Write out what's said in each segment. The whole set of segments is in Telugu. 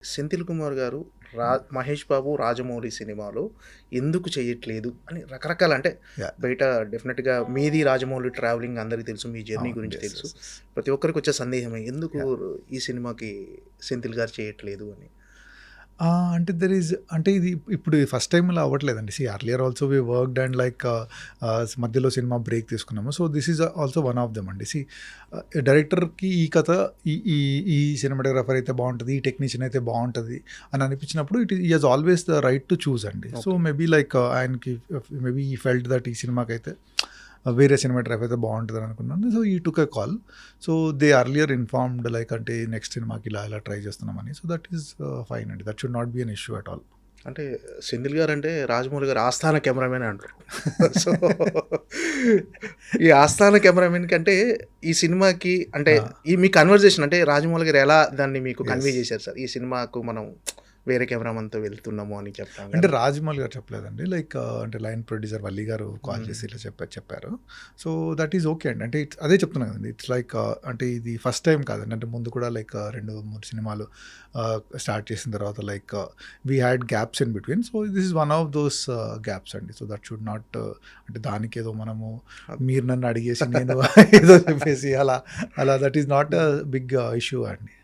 'సెంథిల్ కుమార్' గారు రా 'మహేష్ బాబు', 'రాజమౌళి' సినిమాలో ఎందుకు చేయట్లేదు అని రకరకాల అంటే యాహ్! బయట డెఫినెట్‌గా మీది 'రాజమౌళి' ట్రావెలింగ్ అందరికి తెలుసు. మీ జర్నీ అవును. గురించి యెస్. తెలుసు. యెస్. యెస్. ప్రతి ఒక్కరికి వచ్చే సందేహమే ఎందుకు యాహ్! ఈ సినిమాకి 'సెంథిల్' గారు చేయట్లేదు అని. అంటే దెర్ ఈజ్ అంటే ఇది ఇప్పుడు ఫస్ట్ టైమ్ ఇలా అవ్వట్లేదండి. Earlier also we worked and like మధ్యలో సినిమా బ్రేక్ తీసుకున్నాము. So, this is also one of them అండి. డైరెక్టర్‌కి ఈ కథ ఈ ఈ ఈ సినిమాటోగ్రాఫర్ అయితే బావుంటది. ఈ టెక్నీషియన్ అయితే బావుంటది అని అనిపించినప్పుడు he has always the right to choose అండి. So, okay. మేబీ లైక్ ఆయనకి మేబీ హి ఫెల్ట్ దట్ ఈ సినిమాకైతే వేరే సినిమాటోగ్రాఫర్ అయితే బావుంటదని అనుకున్నాను. So, he took a call. So, they earlier informed like అంటే నెక్స్ట్ సినిమాకి ఇలా ట్రై చేస్తున్నామని. సో, దట్ ఈస్ ఫైన్ అండి. That should not be an issue at all. అంటే 'సెంథిల్' గారంటే 'రాజమౌళి' గారి ఆస్థాన కెమెరామెన్ అంటారు. సో, ఈ ఆస్థాన కెమెరామెన్ కంటే ఈ సినిమాకి అంటే ఆ! ఈ మీ కన్వర్జేషన్ అంటే 'రాజమౌళి' గారు ఎలా దాన్ని మీకు కన్వే యెస్. చేశారు సార్? ఈ సినిమాకు మనం వేరే కెమెరామన్‌తో వెళ్తున్నాము అని చెప్పడం అంటే గాని. రాజమౌళి గారు చెప్పలేదండి. లైక్ అంటే లైన్ ప్రొడ్యూసర్ వల్లి గారు కాల్ చేసి ఇలా చెప్పారు. సో, దట్ ఈస్ ఓకే అండి. అంటే అదే చెప్తున్నా కదండీ. ఇట్స్ లైక్ అంటే ఇది ఫస్ట్ టైమ్ కాదండి. అంటే ముందు కూడా లైక్ 2, 3 సినిమాలు స్టార్ట్ చేసిన తర్వాత like we had gaps in between. So, this is one of those gaps అండి. సో, దట్ షుడ్ నాట్ అంటే దానికేదో మనము మీరు నన్ను అడిగేసి నేను ఏదో చెప్పేసి అలా that is not a big issue అండి.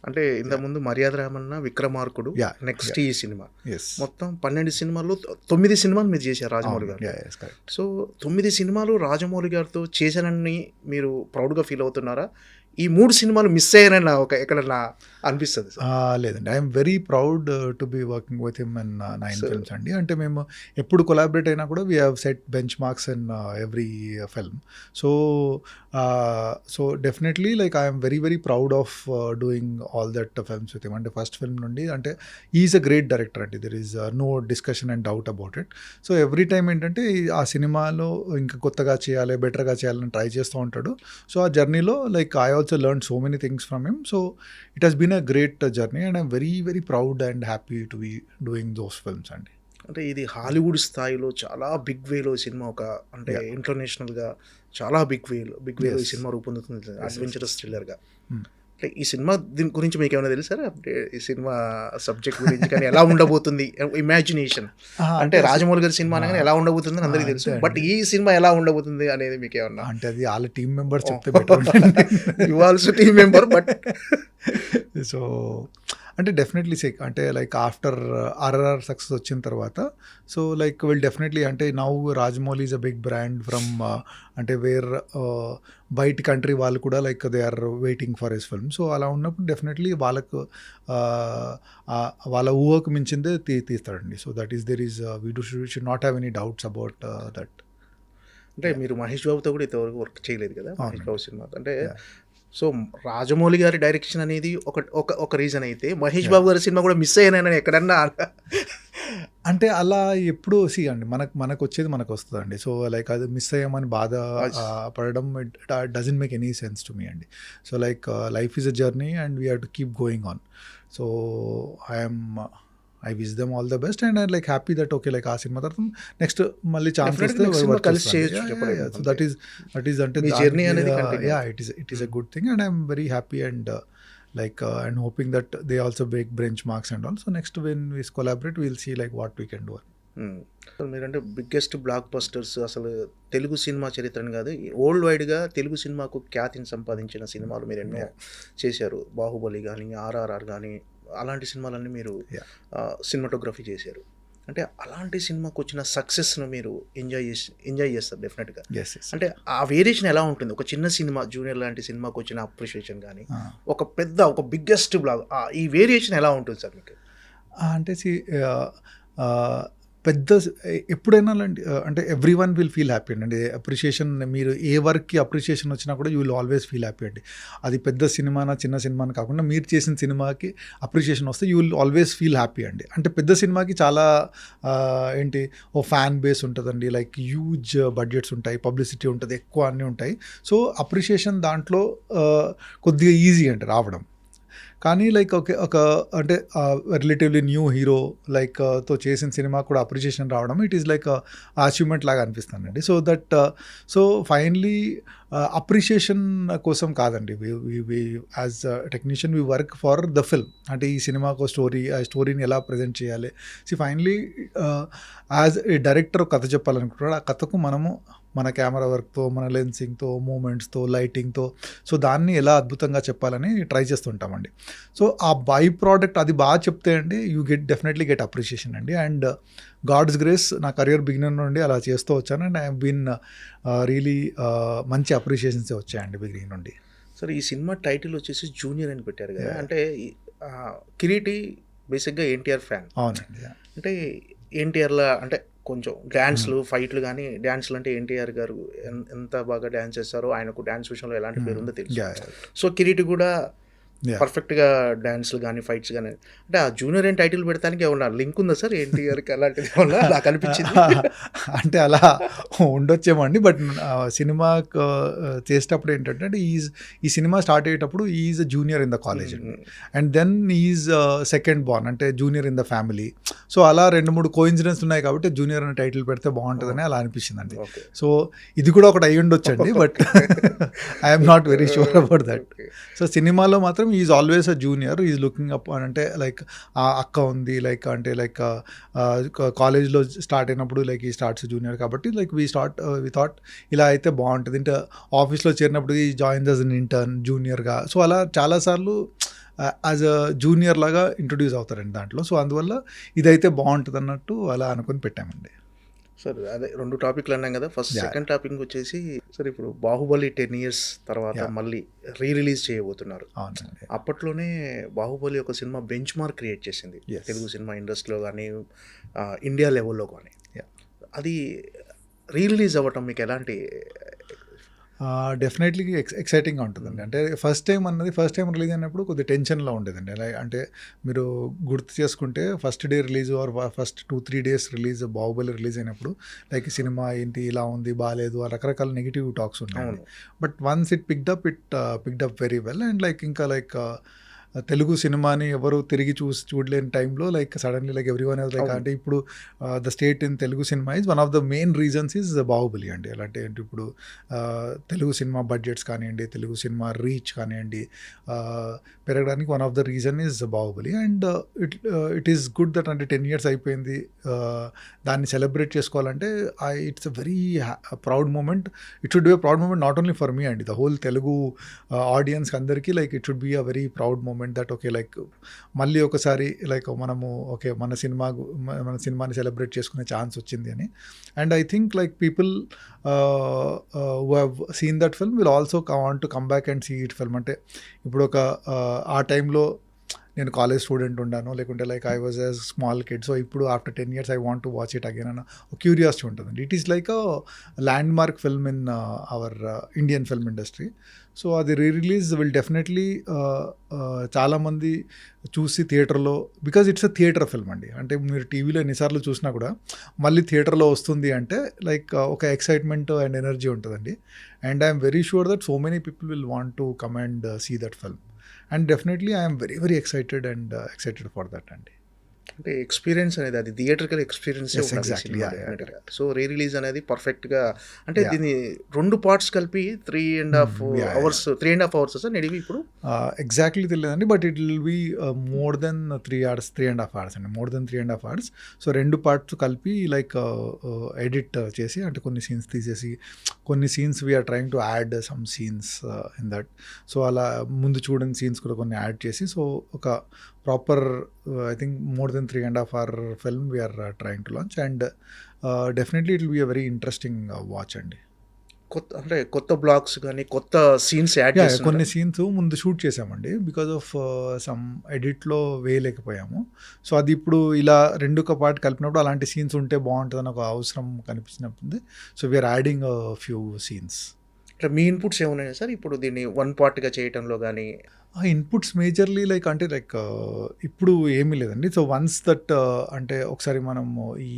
అంటే ఇంతకుముందు 'మర్యాద రామన్న', 'విక్రమార్కుడు', యాహ్! నెక్స్ట్ ఈ సినిమా. యెస్. మొత్తం 12 సినిమాల్లో 9 సినిమాలు మీరు చేశారు రాజమౌళి అవును. గారు. యెస్. కరెక్ట్. సో, 9 సినిమాలు రాజమౌళి గారితో చేశానని మీరు ప్రౌడ్‌గా ఫీల్ అవుతున్నారా? ఈ 3 సినిమాలు మిస్ అయ్యానని ఎక్కడన్నా అనిపిస్తది సార్? లేదండి. I'm very proud to be working with him in 9 so films అండి. అంటే మేము ఎప్పుడు కొలాబరేట్ అయినా కూడా we have set benchmarks in every film. So, definitely like I'm very proud of doing all that films with him. అంటే ఫస్ట్ ఫిల్మ్ నుండి అంటే he is a great director అండి. There is no discussion and doubt about it. So, every time ఏంటంటే ఆ సినిమాలో ఇంకా కొత్తగా చేయాలి, బెటర్‌గా చేయాలని ట్రై చేస్తూ ఉంటాడు. సో, ఆ జర్నీలో like I also learned so many things from him. So, it has been a great journey and I'm very proud and happy to be doing those films అండి. అంటే ఇది హాలీవుడ్ స్థాయిలో చాలా బిగ్ వేలో సినిమా అంటే Yeah. ఇంటర్నేషనల్‌గా చాలా బిగ్ వేలో ఈ Yes. సినిమా రూపొందుతుంది. అడ్వెంచరస్ థ్రిల్లర్‌గా. Hmm. అంటే ఈ సినిమా దీని గురించి మీకేమైనా తెలుసా? అంటే ఈ సినిమా సబ్జెక్ట్ గురించి కానీ ఎలా ఉండబోతుంది? ఇమాజినేషన్ అంటే రాజమౌళి గారి సినిమా అనగానే ఎలా ఉండబోతుందని అందరికీ తెలుసు. అంతే బట్ అండి. ఈ సినిమా ఎలా ఉండబోతుంది అనేది మీకేమన్నా? అంటే అది వాళ్ళ టీమ్ మెంబర్స్ చెప్తే ఓహ్! బెటర్ ఉండండి. You also team member but so, అంటే డెఫినెట్లీ అంటే లైక్ ఆఫ్టర్ ఆర్ఆర్ఆర్ సక్సెస్ వచ్చిన తర్వాత సో లైక్ విల్ డెఫినెట్లీ అంటే now Rajamouli is a big brand from అంటే బయట కంట్రీ వాళ్ళు కూడా like they are waiting for his film. So, అలా ఉన్నప్పుడు డెఫినెట్లీ వాళ్ళకు వాళ్ళ ఊహకు మించిందే తీస్తాడండి. So, that is we should not have any doubts about that. అంటే మీరు మహేష్ బాబుతో కూడా ఇంతవరకు వర్క్ చేయలేదు కదా? మహేష్ అవునండి. బాబు సినిమా అంటే Yeah. సో, రాజమౌళి గారి డైరెక్షన్ అనేది ఒక రీజన్ అయితే, మహేష్ Yeah. బాబు గారి సినిమా కూడా మిస్ అయ్యానని ఎక్కడన్నా అంటే అలా ఎప్పుడు అండి మనకు వచ్చేది మనకు వస్తుందండి. సో, లైక్ అది మిస్ అయ్యామని బాధ పడడం it doesn't make any sense to me అండి. So, like life is a journey and we have to keep going on. So, I wish them all the best and I like happy that okay like ఆ సినిమా తర్వాత నెక్స్ట్ మళ్ళీ ఛాన్స్ Definitely వస్తే next సినిమా వర్క్ కలిసి చేస్తాను. చేయొచ్చు చెప్పలేము. సో, దట్ ఈస్ అంటే మీ జర్నీ అనేది continue yeah it is a good thing and I'm very happy and like and hoping that they also break benchmarks and all. So next when we collaborate we'll see like what we can do. మీరంటే బిగ్గెస్ట్ బ్లాక్ బస్టర్స్ అసలు తెలుగు సినిమా చరిత్రని కాదు వరల్డ్ వైడ్గా తెలుగు సినిమాకు ఖ్యాతిని సంపాదించిన సినిమాలు మీరు ఎన్నో చేశారు. 'బాహుబలి' కానీ, 'ఆర్ఆర్ఆర్' కానీ అలాంటి సినిమాలన్నీ మీరు Yeah. సినిమాటోగ్రఫీ చేశారు. అంటే అలాంటి సినిమాకు వచ్చిన సక్సెస్ను మీరు ఎంజాయ్ చేస్తారు డెఫినెట్గా. Yes. అంటే ఆ వేరియేషన్ ఎలా ఉంటుంది? ఒక చిన్న సినిమా జూనియర్ లాంటి సినిమాకు వచ్చిన అప్రిషియేషన్ కానీ, ఒక బిగ్గెస్ట్ బ్లాగ్ ఈ వేరియేషన్ ఎలా ఉంటుంది సార్ మీకు? అంటే పెద్ద ఎప్పుడైనా అంటే every one will feel happy అండి. అప్రిషియేషన్ మీరు ఏ వర్క్కి అప్రిషియేషన్ వచ్చినా కూడా you will always feel happy అండి. అది పెద్ద సినిమానా చిన్న సినిమానా కాకుండా మీరు చేసిన సినిమాకి అప్రిషియేషన్ వస్తే you will always feel happy అండి. అంటే పెద్ద సినిమాకి చాలా ఏంటి ఓ ఫ్యాన్ బేస్ ఉంటుందండి, లైక్ హ్యూజ్ బడ్జెట్స్ ఉంటాయి, పబ్లిసిటీ ఉంటుంది, ఎక్కువ అన్నీ ఉంటాయి. సో, అప్రిషియేషన్ దాంట్లో కొద్దిగా ఈజీ అండి రావడం. కానీ లైక్ ఒక అంటే రిలేటివ్లీ న్యూ హీరో లైక్ తో చేసిన సినిమా కూడా అప్రిషియేషన్ రావడం ఇట్ ఈస్ లైక్ అచీవ్మెంట్ లాగా అనిపిస్తుందండి. సో ఫైనలీ అప్రిషియేషన్ కోసం కాదండి, as technician we work for the film. అంటే ఈ సినిమాకు ఆ స్టోరీని ఎలా ప్రజెంట్ చేయాలి. ఫైనలీ యాజ్ ఏ డైరెక్టర్ కథ చెప్పాలనుకుంటున్నాడు, ఆ కథకు మనము మన కెమెరా వర్క్తో, మన లెన్సింగ్తో, మూమెంట్స్తో, లైటింగ్తో సో దాన్ని ఎలా అద్భుతంగా చెప్పాలని ట్రై చేస్తుంటామండి. సో ఆ బై ప్రోడక్ట్ అది బాగా చెప్తే అండి యూ డెఫినెట్లీ గెట్ అప్రిషియేషన్ అండి. అండ్ గాడ్స్ గ్రేస్ నా కెరియర్ బిగినింగ్ నుండి అలా చేస్తూ వచ్చాను. అండ్ ఐ బీన్ రియలీ మంచి అప్రిషియేషన్స్ వచ్చాయండి బిగినింగ్ నుండి. సరే, ఈ సినిమా టైటిల్ వచ్చేసి జూనియర్ అని పెట్టారు కదా, అంటే కిరీటి బేసిక్గా ఎన్టీఆర్ ఫ్యాన్. అవునండి. అంటే ఎన్టీఆర్లా అంటే కొంచెం డ్యాన్స్లు ఫైట్లు కానీ, డ్యాన్స్లు అంటే ఎన్టీఆర్ గారు ఎంత బాగా డ్యాన్స్ చేస్తారో, ఆయనకు డ్యాన్స్ విషయంలో ఎలాంటి పేరు ఉందో తెలుసు. సో కిరీటి కూడా పర్ఫెక్ట్గా డ్యాన్స్లు కానీ ఫైట్స్ కానీ, అంటే ఆ జూనియర్ అని టైటిల్ పెడతానికి ఏమన్నా లింక్ ఉందా సార్ ఎన్టీఆర్కి? అలాంటిది ఏమన్నా నాకు అనిపించింది. అంటే అలా ఉండొచ్చేమో అండి. బట్ సినిమా చేసేటప్పుడు ఏంటంటే ఈ సినిమా స్టార్ట్ అయ్యేటప్పుడు is a junior in the college and then is second born, అంటే junior in the family. So అలా 2-3 కోఇన్సిడెన్స్ ఉన్నాయి కాబట్టి జూనియర్ అనే టైటిల్ పెడితే బాగుంటుందని అలా అనిపించిందండి. సో ఇది కూడా ఒకటి అయ్యి ఉండొచ్చండి, but I'm not very sure about that. So సినిమాలో మాత్రం is always a junior, is looking up అంటే లైక్ ఆ అక్క ఉంది లైక్ అంటే లైక్ కాలేజ్లో స్టార్ట్ అయినప్పుడు లైక్ ఈ స్టార్ట్స్ జూనియర్ కాబట్టి లైక్ వి థాట్ ఇలా అయితే బాగుంటుంది. అంటే ఆఫీస్లో చేరినప్పుడు ఈ జాయిన్ యాజ్ అన్ ఇంటర్న్ జూనియర్గా, సో అలా చాలాసార్లు యాజ్ అ జూనియర్ లాగా ఇంట్రొడ్యూస్ అవుతారండి దాంట్లో. సో అందువల్ల ఇదైతే బాగుంటుంది అన్నట్టు అలా అనుకుని పెట్టామండి. సార్ అదే 2 టాపిక్లు అన్నాం కదా. ఫస్ట్ సెకండ్ టాపిక్ వచ్చేసి సార్ ఇప్పుడు బాహుబలి 10 years తర్వాత మళ్ళీ రిలీజ్ చేయబోతున్నారు. అవునండి. అప్పట్లోనే బాహుబలి ఒక సినిమా బెంచ్ మార్క్ క్రియేట్ చేసింది తెలుగు సినిమా ఇండస్ట్రీలో కానీ, ఇండియా లెవెల్లో కానీ. అది రిలీజ్ అవ్వటం మీకు ఎలాంటి? డెఫినెట్లీ ఎక్సైటింగ్గా ఉంటుందండి. అంటే ఫస్ట్ టైం రిలీజ్ అయినప్పుడు కొద్దిగా టెన్షన్లో ఉండేదండి. అంటే మీరు గుర్తు చేసుకుంటే first day release are first 2-3 days release Baahubali release అయినప్పుడు లైక్ సినిమా ఏంటి ఇలా ఉంది బాగాలేదు రకరకాల నెగిటివ్ టాక్స్ ఉన్నాయి. But once it picked up very well and like ఇంకా లైక్ తెలుగు సినిమాని ఎవరు తిరిగి చూడలేని టైంలో like suddenly like everyone else like అంటే ఇప్పుడు the state in Telugu cinema is one of the main reasons is Baahubali అండి. ఎలా అంటే ఇప్పుడు తెలుగు సినిమా బడ్జెట్స్ కానివ్వండి, తెలుగు సినిమా రీచ్ కానివ్వండి పెరగడానికి one of the reason is Baahubali. And it is good that అంటే 10 years అయిపోయింది, దాన్ని సెలబ్రేట్ చేసుకోవాలంటే it's a very proud moment. It should be a proud moment not only for me అండి, ద హోల్ తెలుగు ఆడియన్స్ అందరికీ like it should be a very proud moment that okay like మళ్ళీ ఒకసారి లైక్ మనము ఓకే మన సినిమాని సెలబ్రేట్ చేసుకునే ఛాన్స్ వచ్చింది అని. And I think like people who have seen that film will also want to come back and see it film. అంటే ఇప్పుడు ఒక ఆ టైంలో నేను కాలేజ్ స్టూడెంట్ ఉన్నాను, లేకుంటే like I was a small kid, so ఇప్పుడు after 10 years I want to watch it again అన్న క్యూరియాసిటీ ఉంటుందండి. It is like a landmark film in our Indian film industry. So అది రిలీజ్ విల్ డెఫినెట్లీ చాలామంది చూసి థియేటర్లో, because it's a theatre film అండి. అంటే మీరు టీవీలో ఎన్నిసార్లు చూసినా కూడా మళ్ళీ థియేటర్లో వస్తుంది అంటే లైక్ ఒక ఎక్సైట్మెంట్ అండ్ ఎనర్జీ ఉంటుందండి. And I'm very sure that so many people will want to come and see that film. And definitely I'm very very excited for that అండి. అంటే ఎక్స్పీరియన్స్ అనేది అది థియేటర్కల్ ఎక్స్పీరియన్స్. సో రిలీజ్ అనేది పర్ఫెక్ట్గా అంటే దీన్ని 2 parts కలిపి 3.5 hours సార్ నడివి ఇప్పుడు ఎగ్జాక్ట్లీ తెలియదండి, but it will be more than 3.5 hours అండి, more than 3.5 hours. So 2 parts కలిపి లైక్ ఎడిట్ చేసి అంటే కొన్ని సీన్స్ తీసేసి కొన్ని scenes we're trying to add some scenes in that. So అలా ముందు చూడని సీన్స్ కూడా కొన్ని యాడ్ చేసి సో ఒక proper I think more than 3.5 hour film we're trying to launch. And definitely it will be a very interesting watch అండి. కొత్త బ్లాగ్స్ కానీ కొత్త సీన్స్ యాడ్ చేసి కొన్ని సీన్స్ ముందు షూట్ చేసామండి, బికాజ్ ఆఫ్ సమ్ ఎడిట్లో వేయలేకపోయాము. సో అది ఇప్పుడు ఇలా 2 పార్ట్ కలిపినప్పుడు అలాంటి సీన్స్ ఉంటే బాగుంటుందని ఒక అవసరం కనిపించినప్పుడు so we're adding few scenes. అంటే మీ ఇన్పుట్స్ ఏమున్నాయా సార్ ఇప్పుడు దీన్ని వన్ పార్ట్గా చేయటంలో కానీ? ఆ ఇన్పుట్స్ మేజర్‌లీ లైక్ అంటే లైక్ ఇప్పుడు ఏమీ లేదండి. సో, వన్స్ దట్ అంటే ఒకసారి మనము ఈ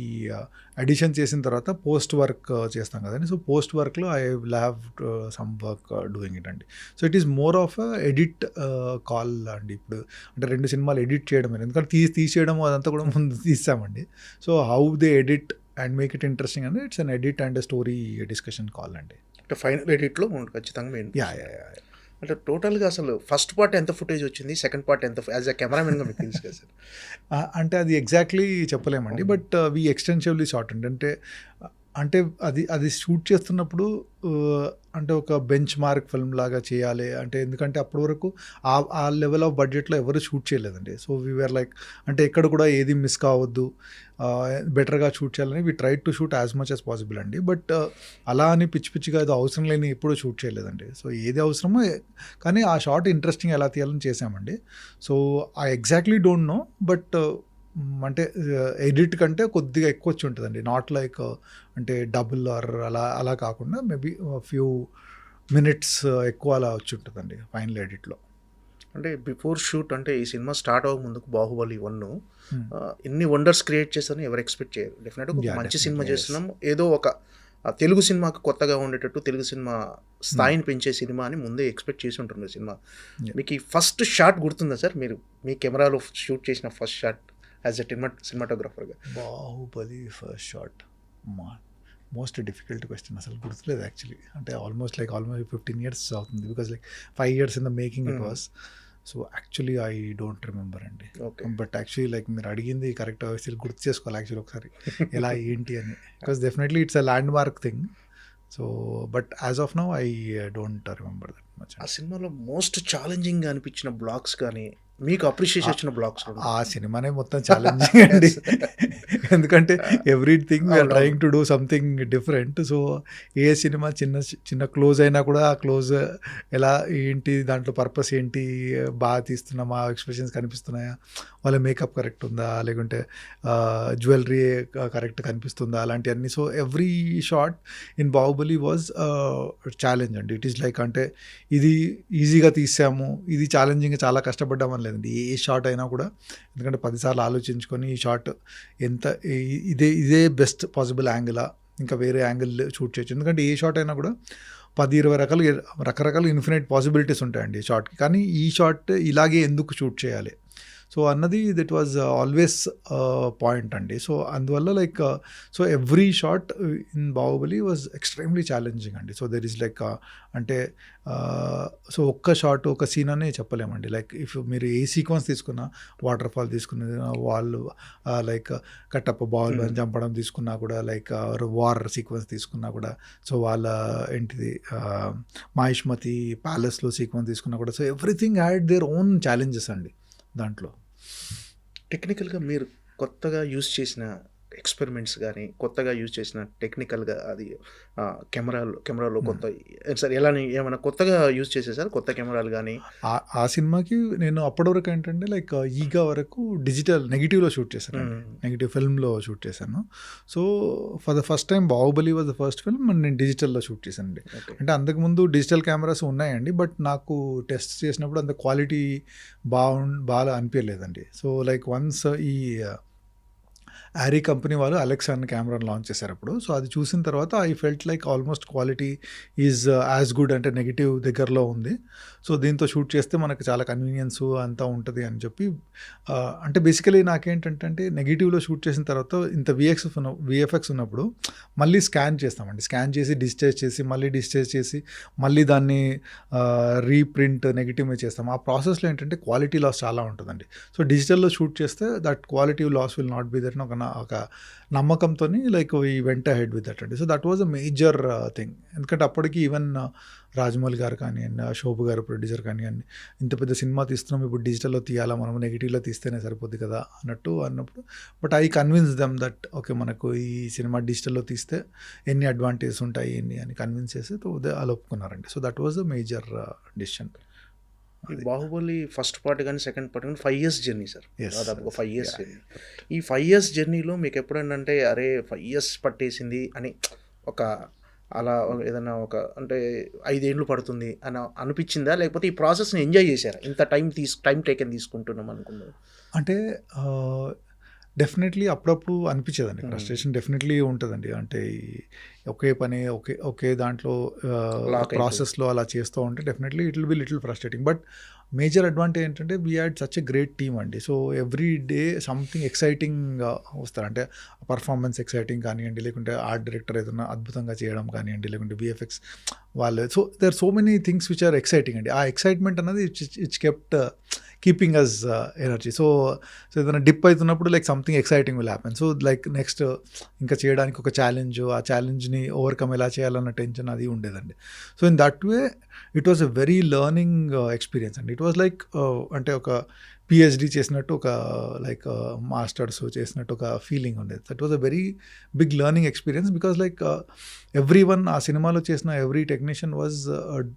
ఎడిషన్ చేసిన తర్వాత పోస్ట్ వర్క్ చేస్తాం కదండీ. సో, పోస్ట్ వర్క్‌లో I will have some work doing it అండి. So, it is more of edit call అండి. ఇప్పుడు అంటే 2 సినిమాలు ఎడిట్ చేయడమే. ఎందుకంటే తీసేయడం అదంతా కూడా ముందు తీసామండి. So, how they edit and make it interesting అని it's an edit and story discussion call అండి. అంటే ఫైనల్ ఎడిట్‌లో ఖచ్చితంగా మీ యాహ్! యాహ్! యాహ్! అంటే టోటల్‌గా అసలు ఫస్ట్ పార్ట్ ఎంత ఫుటేజ్ వచ్చింది? సెకండ్ పార్ట్ ఎంత యాస్ ఎ కెమెరామెన్‌గా మీకు తెలుసు కదా సార్. అంటే అది ఎగ్జాక్ట్‌లీ చెప్పలేమండి. బట్ వి ఎక్స్‌టెన్సివ్‌లీ షార్ట్ అండి. అంటే అది షూట్ చేస్తున్నప్పుడు అంటే ఒక బెంచ్ మార్క్ ఫిల్మ్ లాగా చేయాలి. అంటే ఎందుకంటే అప్పటి వరకు ఆ లెవెల్ ఆఫ్ బడ్జెట్‌లో ఎవరు షూట్ చేయలేదండి. సో, వి వర్ లైక్ అంటే ఎక్కడ కూడా ఏది మిస్ కావద్దు. బెటర్‌గా షూట్ చేయాలని we tried to shoot as much as possible అండి. బట్ అలా అని పిచ్చి పిచ్చిగా ఏదో అవసరం లేనివి ఎప్పుడూ షూట్ చేయలేదండి. సో, ఏది అవసరమో కానీ ఆ షాట్ ఇంట్రెస్టింగ్ ఎలా తీయాలని చేసామండి. So, I exactly don't know. But అంటే ఎడిట్ కంటే కొద్దిగా ఎక్కువ వచ్చి ఉంటదండి. నాట్ లైక్ అంటే డబుల్ ఆర్ అలా కాకుండా మేబీ ఫ్యూ మినిట్స్ ఎక్కువ అలా వచ్చి ఉంటదండి ఫైనల్ ఎడిట్‌లో. అంటే బిఫోర్ షూట్ అంటే ఈ సినిమా స్టార్ట్ అవ్వక ముందుకు 'బాహుబలి 1' హ్మ్. ఇన్ని వండర్స్ క్రియేట్ చేశారని ఎవరు ఎక్స్‌పెక్ట్ చేయరు. డెఫినెట్‌గా ఒక యాహ్! మంచి సినిమా డెఫినెట్‌లీ. యెస్. చేస్తున్నాం. ఏదో ఒక తెలుగు సినిమాకి కొత్తగా ఉండేటట్టు తెలుగు సినిమా స్థాయిని పెంచే సినిమా అని ముందే ఎక్స్‌పెక్ట్ చేసి ఉంటుంది సినిమా. యాహ్! మీకు ఈ ఫస్ట్ షాట్ గుర్తుందా సార్? మీరు మీ కెమెరాలో షూట్ చేసిన ఫస్ట్ షాట్ యాస్ ఎ సినిమాటోగ్రాఫర్‌గా? 'బాహుబలి' ఫస్ట్ షాట్ మా మోస్ట్ డిఫికల్ట్ క్వెషన్ అసలు గుర్తులేదు యాక్చువల్లీ. అంటే ఆల్మోస్ట్ 15 ఇయర్స్ అవుతుంది. Because 5 years in the making it was. So, actually I don't remember అండి. ఓకే. బట్ యాక్చువల్లీ మీరు అడిగింది కరెక్ట్ అసలు గుర్తు చేసుకోవాలి యాక్చువల్లీ ఒకసారి ఎలా ఏంటి అని. Because definitely it's a land mark thing. So, but as of now I don't remember that much. ఆ సినిమాలో మోస్ట్ ఛాలెంజింగ్‌గా అనిపించిన బ్లాక్స్ కానీ, మీకు అప్రిషియేషన్ వచ్చిన బ్లాక్స్ ఆ సినిమానే మొత్తం ఛాలెంజింగ్ అండి. ఎందుకంటే everything we're trying to do something different. So, ఏ సినిమా చిన్న క్లోజ్ అయినా కూడా ఆ క్లోజ్ ఎలా ఏంటి దాంట్లో పర్పస్ ఏంటి, బాగా తీస్తున్నామా, ఎక్స్ప్రెషన్స్ కనిపిస్తున్నాయా, వాళ్ళ మేకప్ కరెక్ట్ ఉందా, లేకుంటే జ్యువెలరీ కరెక్ట్ కనిపిస్తుందా, అలాంటివన్నీ. So, every shot in 'Baahubali' was challenge అండి. ఇట్ ఈస్ లైక్ అంటే ఇది ఈజీగా తీసాము, ఇది ఛాలెంజింగ్గా చాలా కష్టపడ్డామని లేదండి. ఏ షాట్ అయినా కూడా ఎందుకంటే 10 సార్లు ఆలోచించుకొని ఈ షాట్ ఎంత ఇదే బెస్ట్ పాసిబుల్ యాంగిలా, ఇంకా వేరే యాంగిల్ షూట్ చేయొచ్చు. ఎందుకంటే ఏ షాట్ అయినా కూడా 10-20 రకరకాల ఇన్ఫినైట్ పాసిబిలిటీస్ ఉంటాయండి ఈ షాట్‌కి. కానీ ఈ షాట్ ఇలాగే ఎందుకు షూట్ చేయాలి? సో, అన్నది దట్ వాజ్ ఆల్వేస్ పాయింట్ అండి. సో, అందువల్ల so, every shot in 'Baahubali' was extremely challenging అండి. సో, దేర్ ఈస్ అంటే సో, ఒక్క షాట్ ఒక సీన్ అనే చెప్పలేమండి. ఇఫ్ మీరు ఏ సీక్వెన్స్ తీసుకున్నా, వాటర్ ఫాల్ తీసుకున్న వాళ్ళు కట్టప్ప బాహుబలిని చంపడం తీసుకున్నా కూడా, వార్ సీక్వెన్స్ తీసుకున్నా కూడా, సో, వాళ్ళ ఏంటిది మాహిష్మతి ప్యాలెస్‌లో సీక్వెన్స్ తీసుకున్నా కూడా, so, everything had their own challenges అండి దాంట్లో. టెక్నికల్‌గా మీరు కొత్తగా యూజ్ చేసిన ఎక్స్‌పెరిమెంట్స్ గానీ, కొత్తగా యూజ్ చేసిన టెక్నికల్‌గా అది కెమెరాలో కొత్త సార్ ఏమైనా కొత్తగా యూజ్ చేసేసారా? కొత్త కెమెరాలు గానీ? ఆ సినిమాకి నేను అప్పటి వరకు ఏంటంటే ఈగా వరకు డిజిటల్ నెగెటివ్‌లో షూట్ చేశానండి. నెగెటివ్ ఫిల్మ్‌లో షూట్ చేశాను. So, for the first time 'Baahubali' was the first film and నేను డిజిటల్‌లో షూట్ చేశానండి. ఓకే. అంటే అంతకుముందు డిజిటల్ కెమెరాస్ ఉన్నాయండి. బట్ నాకు టెస్ట్ చేసినప్పుడు అంత క్వాలిటీ బాగా అనిపియలేదండి. సో, వన్స్ ఈ ఆరీ కంపెనీ వాళ్ళు అలెక్సా అనే కెమెరాని లాంచ్ చేశారు అప్పుడు. సో, అది చూసిన తర్వాత I felt almost quality is as good, అంటే నెగెటివ్ దగ్గరలో ఉంది. సో, దీంతో షూట్ చేస్తే మనకు చాలా కన్వీనియన్స్ అంతా ఉంటుంది అని చెప్పి అంటే బేసికలీ నాకేంటంటే నెగెటివ్‌లో షూట్ చేసిన తర్వాత ఇంత విఎఫ్ఎక్స్ ఉన్నప్పుడు మళ్ళీ స్కాన్ చేస్తామండి. స్కాన్ చేసి డిజిటైజ్ చేసి మళ్ళీ దాన్ని రీప్రింట్ నెగెటివ్ మీద చేస్తాం. ఆ ప్రాసెస్‌లో ఏంటంటే క్వాలిటీ లాస్ చాలా ఉంటుందండి. సో, డిజిటల్‌లో షూట్ చేస్తే that quality loss will not be there అని ఒక నమ్మకంతోని we went ahead with that అండి. So, that was a major thing. ఎందుకంటే అప్పటికి ఈవెన్ రాజమౌళి గారు కానివ్వండి, శోభు గారు ప్రొడ్యూసర్ కానివ్వండి, ఇంత పెద్ద సినిమా తీస్తున్నాం, ఇప్పుడు డిజిటల్‌లో తీయాలా, మనం నెగెటివ్‌లో తీస్తేనే సరిపోద్ది కదా అన్నప్పుడు but I convince them that okay, మనకు ఈ సినిమా డిజిటల్‌లో తీస్తే ఎన్ని అడ్వాంటేజెస్ ఉంటాయి అని కన్విన్స్ చేసి వాళ్ళు ఒప్పుకున్నారండి. So, that was a major decision. ఈ 'బాహుబలి' ఫస్ట్ పార్ట్ గానీ, సెకండ్ పార్ట్ గానీ 5 ఇయర్స్ జర్నీ సార్. Yes, దాదాపుగా 5 ఇయర్స్ yeah, జర్నీ. ఈ 5 ఇయర్స్ జర్నీలో మీకు ఎప్పుడైనా అంటే అరే 5 ఇయర్స్ పట్టేసింది అని ఒక అలా ఏదన్నా ఒక అంటే 5 ఏళ్ళు పడుతుంది అని అనిపించిందా? లేకపోతే ఈ ప్రాసెస్‌ని ఎంజాయ్ చేశారా? ఇంత టైమ్ టేకెన్ తీసుకుంటున్నాం అనుకున్నారు. అంటే డెఫినెట్లీ అప్పుడప్పుడు అనిపించేదండి. హ్మ్. ఫ్రస్ట్రేషన్ డెఫినెట్లీ ఉంటదండి. అంటే ఈ ఒకే పని ఒకే దాంట్లో లాక్ అయిపోయి. ప్రాసెస్‌లో అలా చేస్తూ ఉంటే definitely it will be little frustrating. But major advantage ఏంటంటే we had such a great team అండి. సో ఎవ్రీ డే సంథింగ్ ఎక్సైటింగ్‌గా వస్తారు. అంటే పర్ఫార్మెన్స్ ఎక్సైటింగ్ కానియండి, లేకుంటే ఆర్ట్ డైరెక్టర్ ఏదైనా అద్భుతంగా చేయడం కానియండి, లేకుంటే వీఎఫ్ఎక్స్ వాళ్ళు so there are so many things which are exciting అండి. ఆ ఎక్సైట్మెంట్ అన్నది it's kept keeping us energy. So ఏదైనా డిప్ అవుతున్నప్పుడు like something exciting will happen. So like next ఇంకా చేయడానికి ఒక ఛాలెంజ్, ఆ ఛాలెంజ్ని ఓవర్కమ్ ఎలా చేయాలన్న టెన్షన్ అది ఉండేదండి. So in that way it was a very learning experience అండి. ఇట్ వాజ్ లైక్ అంటే ఒక పిహెచ్డి చేసినట్టు, ఒక లైక్ మాస్టర్స్ చేసినట్టు ఒక ఫీలింగ్ ఉండేది. That was a very big learning experience because like every one ఆ సినిమాలో చేసిన every technician was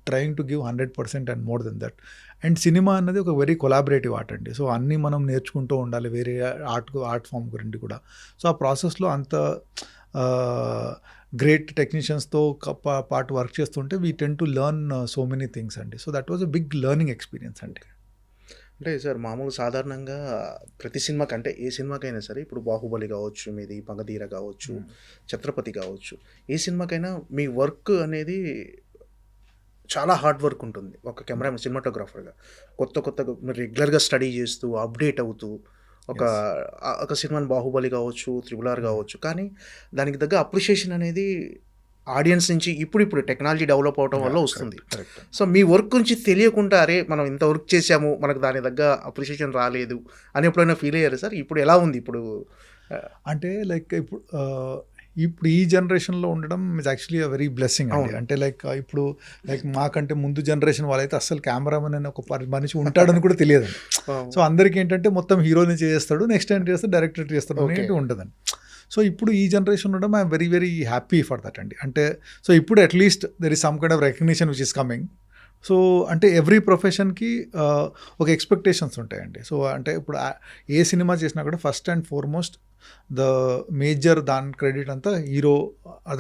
trying to give 100% and more than that. And సినిమా అన్నది ఒక వెరీ కొలాబరేటివ్ ఆర్ట్ అండి. సో అన్నీ మనం నేర్చుకుంటూ ఉండాలి వేరే ఆర్ట్ ఫామ్ గురించి కూడా. సో ఆ ప్రాసెస్లో అంత గ్రేట్ టెక్నీషియన్స్తో పాటు వర్క్ చేస్తుంటే we tend to learn so many things అండి. So that was a big learning experience అండి. అంటే సార్ మామూలు సాధారణంగా ప్రతి సినిమాకంటే ఏ సినిమాకైనా సరే ఇప్పుడు 'బాహుబలి' కావచ్చు, మీది 'మగధీర' కావచ్చు, 'ఛత్రపతి' కావచ్చు, ఏ సినిమాకైనా మీ వర్క్ అనేది చాలా హార్డ్ వర్క్ ఉంటుంది. ఒక కెమెరామెన్, సినిమాటోగ్రాఫర్‌గా. కొత్తగా మీరు రెగ్యులర్‌గా స్టడీ చేస్తూ, అప్‌డేట్ అవుతూ ఒక Yes. ఒక సినిమాని 'బాహుబలి' కావచ్చు, 'త్రిబుల్ ఆర్' కావచ్చు. కానీ దానికి తగ్గ అప్రిషియేషన్ అనేది ఆడియన్స్ నుంచి ఇప్పుడు టెక్నాలజీ డెవలప్ అవ్వటం వల్ల వస్తుంది. కరెక్ట్. సో మీ వర్క్ గురించి తెలియకుండా అరే మనం ఇంత వర్క్ చేసాము, మనకు దాని తగ్గ అప్రిషియేషన్ రాలేదు అని ఎప్పుడైనా ఫీల్ అయ్యారా సార్? ఇప్పుడు ఎలా ఉంది ఇప్పుడు? అంటే లైక్ ఇప్పుడు ఈ జనరేషన్లో ఉండడం is actually a very blessing అండి. అవును. అంటే లైక్ ఇప్పుడు లైక్ మాకంటే ముందు జనరేషన్ వాళ్ళైతే అస్సలు కెమెరామెన్ అని ఒక మనిషి ఉంటాడని కూడా తెలియదండి. సో అందరికీ ఏంటంటే మొత్తం హీరోని చేస్తాడు, నెక్స్ట్ ఏం చేస్తాడు డైరెక్టర్ చేస్తాడు Okay. అనేది ఉంటుందండి. సో ఇప్పుడు ఈ జనరేషన్ ఉండడం I'm very very happy for that అండి. అంటే సో ఇప్పుడు at least there is some kind of recognition which is coming. So అంటే ఎవ్రీ ప్రొఫెషన్కి ఒక ఎక్స్పెక్టేషన్స్ ఉంటాయండి. సో అంటే ఇప్పుడు ఏ సినిమా చేసినా కూడా first and foremost the major దాని క్రెడిట్ అంతా hero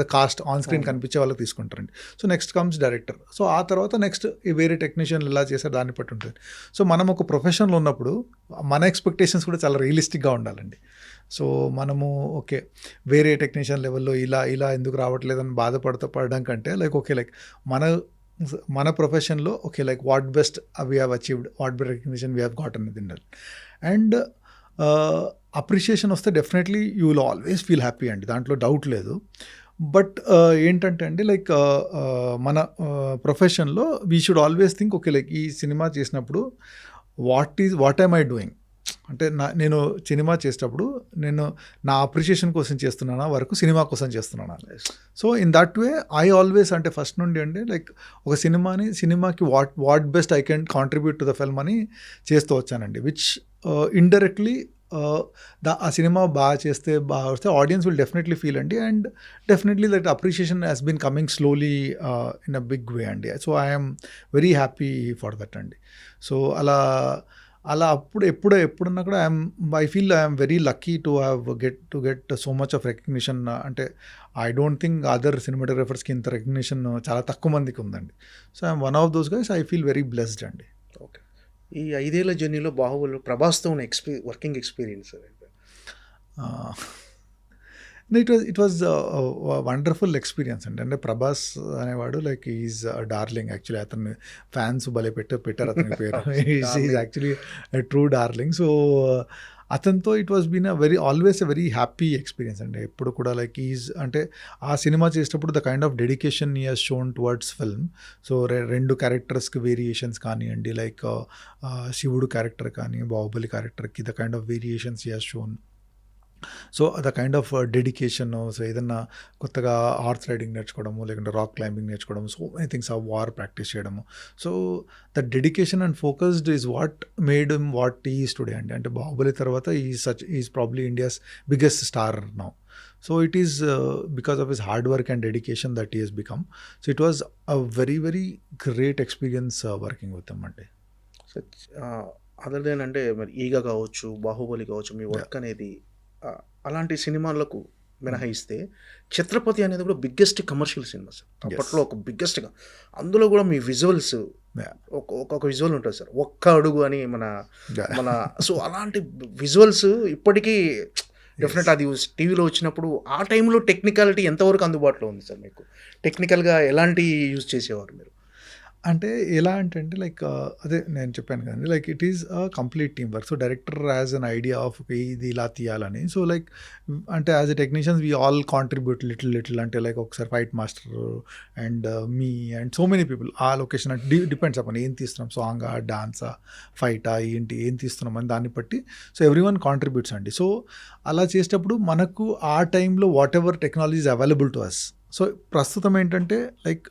the cost on screen కనిపించే వాళ్ళకి తీసుకుంటారండి. So next comes director. So ఆ తర్వాత నెక్స్ట్ వేరే టెక్నీషియన్లు ఎలా చేశారు దాన్ని బట్టి ఉంటుంది. సో మనం ఒక ప్రొఫెషన్లో ఉన్నప్పుడు మన ఎక్స్పెక్టేషన్స్ కూడా చాలా రియలిస్టిక్గా ఉండాలండి. సో మనము ఓకే వేరే టెక్నీషియన్ లెవెల్లో ఇలా ఎందుకు రావట్లేదని పడడం కంటే లైక్ ఓకే లైక్ మన ప్రొఫెషన్లో okay like what best we have achieved, what best recognition we have got అనేది ఉండాలి. అండ్ అప్రిషియేషన్ వస్తే definitely you will always feel happy అండి, దాంట్లో డౌట్ లేదు. బట్ ఏంటంటే అండి లైక్ మన ప్రొఫెషన్లో we should always think okay like ఈ సినిమా చేసినప్పుడు వాట్ ఐమ్ ఐ డూయింగ్. అంటే నేను సినిమా చేసేటప్పుడు నేను నా అప్రిషియేషన్ కోసం చేస్తున్నానా వరకు సినిమా కోసం చేస్తున్నానా. So in that way I always అంటే ఫస్ట్ నుండి అండి లైక్ ఒక సినిమాకి what best I can contribute to the film అని చేస్తూ వచ్చానండి. విచ్ ఇండైరెక్ట్లీ ఆ సినిమా బాగా వస్తే ఆడియన్స్ విల్ డెఫినెట్లీ ఫీల్ అండి. And definitely that appreciation has been coming slowly in a big way అండి. So I'm very happy for that అండి. సో అలా ఎప్పుడన్నా కూడా I feel I'm very lucky to get so much of recognition. అంటే ఐ డోంట్ థింక్ అదర్ సినిమాటోగ్రాఫర్స్కి ఇంత రికగ్నిషన్ చాలా తక్కువ మందికి ఉందండి. So I'm one of those guys. I feel very blessed అండి. ఓకే. ఈ 5 ఏళ్ల జర్నీలో 'బాహుబలి' ప్రభాస్‌తో ఉన్న working experience it was wonderful experience అండి. అంటే ప్రభాస్ అనేవాడు లైక్ ఈజ్ డార్లింగ్. యాక్చువల్లీ అతన్ని ఫ్యాన్స్ భలే పెట్టారు అతని పేరు. Is actually true darling. So అతనితో it was been always a very happy experience అండి. ఎప్పుడు కూడా లైక్ అంటే ఆ సినిమా చేసేటప్పుడు the kind of dedication he has shown towards film. So రెండు క్యారెక్టర్స్కి వేరియేషన్స్ కానివ్వండి, లైక్ శివుడు క్యారెక్టర్ కానీ బాహుబలి క్యారెక్టర్కి the kind of variations he has shown. So the kind of dedication. So ఏదన్నా కొత్తగా హార్స్ రైడింగ్ నేర్చుకోవడము, లేకుంటే రాక్ క్లైంబింగ్ నేర్చుకోవడము, సో మెనీ థింగ్స్ ఆ వార్ ప్రాక్టీస్ చేయడము. So the dedication and focused is what made him what is today అండి. అంటే బాహుబలి తర్వాత is probably India's biggest star now. So it is because of his hard work and dedication that he he's become. So it was a very very great experience working with him అండి. అదర్ దేన్ అంటే మరి 'ఈగ' కావచ్చు, 'బాహుబలి' కావచ్చు, మీ వర్క్ అనేది అలాంటి సినిమాలకు మినహాయిస్తే 'ఛత్రపతి' అనేది కూడా biggest commercial cinema sir. Yes. అప్పట్లో ఒక బిగ్గెస్ట్‌గా. అందులో కూడా మీ విజువల్స్ Yeah. ఒక్కొక్క విజువల్ ఉంటుంది సార్. 'ఒక్క అడుగు' అని Yeah. మన సో అలాంటి విజువల్స్ ఇప్పటికీ డెఫినెట్ అది టీవీలో వచ్చినప్పుడు ఆ టైంలో టెక్నికాలిటీ ఎంతవరకు అందుబాటులో ఉంది సార్ మీకు? టెక్నికల్‌గా ఎలాంటి యూజ్ చేసేవారు మీరు? అంటే ఎలా అంటే లైక్ అదే నేను చెప్పాను కదండి, like it is a complete team work. So director has an idea of ఇది ఇలా తీయాలని. సో లైక్ అంటే as a technicians we all contribute little అంటే లైక్ ఒకసారి fight master and me and so many people ఆ లొకేషన్ అంటే డిపెండ్స్ అపాన్ ఏం తీస్తున్నాం, సాంగా, డాన్సా, ఫైటా, ఏంటి ఏం తీస్తున్నాం అని దాన్ని బట్టి సో ఎవ్రీ వన్ కాంట్రిబ్యూట్స్ అండి. సో అలా చేసేటప్పుడు మనకు ఆ టైంలో whatever technology is available to us. So ప్రస్తుతం ఏంటంటే like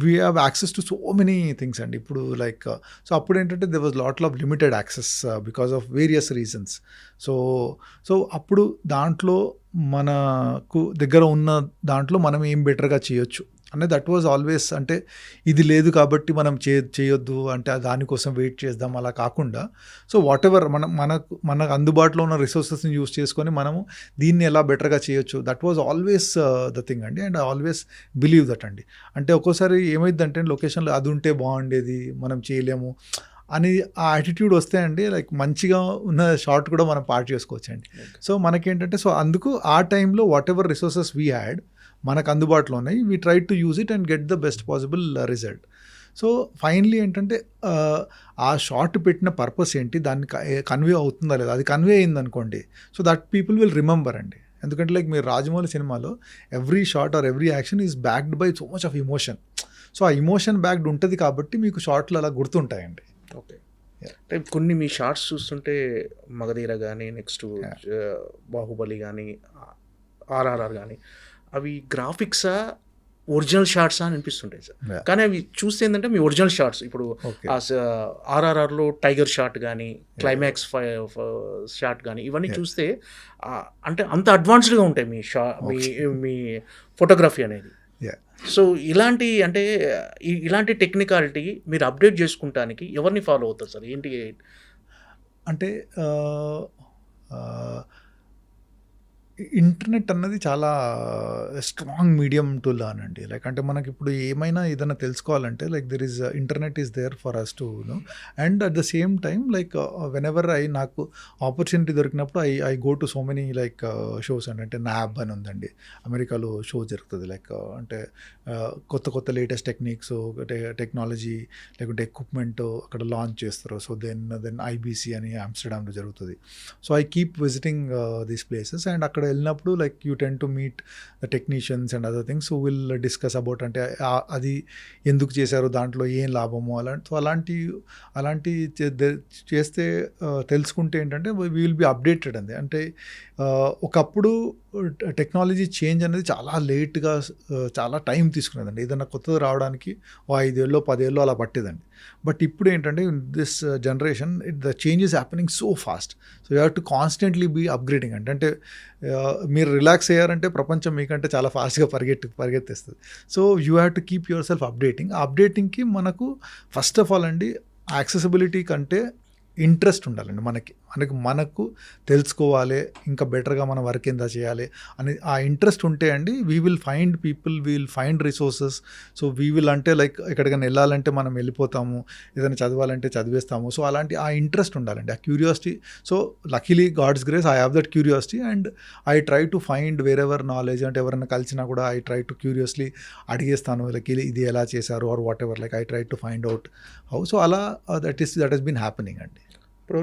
we have access to so many things అండి. ఇప్పుడు లైక్ సో అప్పుడు ఏంటంటే they was lot of limited access because of various reasons. So so అప్పుడు దాంట్లో మనకు దగ్గర ఉన్న దాంట్లో మనం ఏం బెటర్గా చేయొచ్చు అంటే దట్ వాజ్ ఆల్వేస్ అంటే ఇది లేదు కాబట్టి మనం చేయొద్దు అంటే దానికోసం వెయిట్ చేద్దాం అలా కాకుండా సో వాట్ ఎవర్ మనకు అందుబాటులో ఉన్న రిసోర్సెస్ని యూస్ చేసుకొని మనము దీన్ని ఎలా బెటర్గా చేయొచ్చు that was always the thing అండి. And I always believe that అండి. అంటే ఒక్కోసారి ఏమైందంటే లొకేషన్లో అది ఉంటే బాగుండేది మనం చేయలేము అని ఆ యాటిట్యూడ్ వస్తే అండి లైక్ మంచిగా ఉన్న షార్ట్ కూడా మనం పార్ట్ చేసుకోవచ్చు అండి. సో మనకేంటంటే సో అందుకు ఆ టైంలో what ever resources we had మనకు అందుబాటులో ఉన్నాయి, we try to use it and get the best possible result. So finally ఏంటంటే ఆ షార్ట్ పెట్టిన పర్పస్ ఏంటి, దాన్ని కన్వే అవుతుందా లేదా, అది కన్వే అయింది అనుకోండి so that people will remember అండి. ఎందుకంటే లైక్ మీరు రాజమౌళి సినిమాలో every shot or every action is backed by so much of emotion. So ఆ ఇమోషన్ బ్యాక్డ్ ఉంటుంది కాబట్టి మీకు షార్ట్లు అలా గుర్తుంటాయండి. ఓకే. అంటే కొన్ని మీ షార్ట్స్ చూస్తుంటే 'మగధీర' కానీ నెక్స్ట్ 'బాహుబలి' కానీ 'ఆర్ఆర్ఆర్' కానీ అవి గ్రాఫిక్సా ఒరిజినల్ షార్ట్సా అని అనిపిస్తుంటాయి సార్. కానీ అవి చూస్తే ఏంటంటే మీ ఒరిజినల్ షార్ట్స్ ఇప్పుడు ఆర్ఆర్ఆర్లో టైగర్ షాట్ కానీ క్లైమాక్స్ షాట్ కానీ ఇవన్నీ చూస్తే అంటే అంత అడ్వాన్స్డ్గా ఉంటాయి మీ ఫోటోగ్రఫీ అనేది. సో ఇలాంటి టెక్నికాలిటీ మీరు అప్డేట్ చేసుకుంటానికి ఎవరిని ఫాలో అవుతారు సార్? ఏంటి అంటే ఇంటర్నెట్ అన్నది చాలా స్ట్రాంగ్ మీడియం టు లర్న్ అండి. లైక్ అంటే మనకి ఇప్పుడు ఏమైనా ఏదైనా తెలుసుకోవాలంటే like there is internet is there for us to know. And at the same time like whenever నాకు ఆపర్చునిటీ దొరికినప్పుడు I go to so many like shows అండి. అంటే నాబ్ అని ఉందండి, అమెరికాలో షో జరుగుతుంది. లైక్ అంటే కొత్త లేటెస్ట్ టెక్నిక్స్ టెక్నాలజీ లేకుంటే ఎక్విప్మెంట్ అక్కడ లాంచ్ చేస్తారు. సో దెన్ ఐబీసీ అని ఆమ్స్టర్డామ్లో జరుగుతుంది. So I keep visiting these places and అక్కడ వెళ్ళినప్పుడు like you ten to meet the technicians and other things who will discuss about అంటే అది ఎందుకు చేశారు, దాంట్లో ఏం లాభము అలాంటి చేస్తే తెలుసుకుంటే ఏంటంటే వీ విల్ బి అప్డేటెడ్ అండి. అంటే ఒకప్పుడు టెక్నాలజీ చేంజ్ అనేది చాలా లేట్గా చాలా టైం తీసుకునేదండి. ఏదైనా కొత్తది రావడానికి 5 ఏళ్ళు 10 ఏళ్ళు అలా పట్టేదండి. బట్ ఇప్పుడు ఏంటంటే this generation the change is happening so fast. So you have to constantly be upgrading అంటే మీరు రిలాక్స్ అయ్యారంటే ప్రపంచం మీకంటే చాలా ఫాస్ట్గా పరిగెత్తేస్తుంది. So you have to keep yourself అప్డేటింగ్కి మనకు ఫస్ట్ ఆఫ్ ఆల్ అండి యాక్సెసిబిలిటీ కంటే ఇంట్రెస్ట్ ఉండాలండి. మనకు తెలుసుకోవాలి, ఇంకా బెటర్గా మన వర్క్ ఎంత చేయాలి అని ఆ ఇంట్రెస్ట్ ఉంటే అండి we will find people, we will find resources. So we will అంటే లైక్ ఎక్కడికైనా వెళ్ళాలంటే మనం వెళ్ళిపోతాము, ఏదైనా చదవాలంటే చదివేస్తాము. సో అలాంటి ఆ ఇంట్రెస్ట్ ఉండాలండి, ఆ curiosity. So luckily God's grace I have that curiosity and I try to find wherever knowledge. అంటే ఎవరైనా కలిసినా కూడా ఐ ట్రై టు క్యూరియస్లీ అడిగేస్తాను లైక్ ఇది ఎలా చేశారు or whatever, like I try to find out how. So అలా దట్ హెస్ బీన్ హ్యాపెనింగ్ అండి.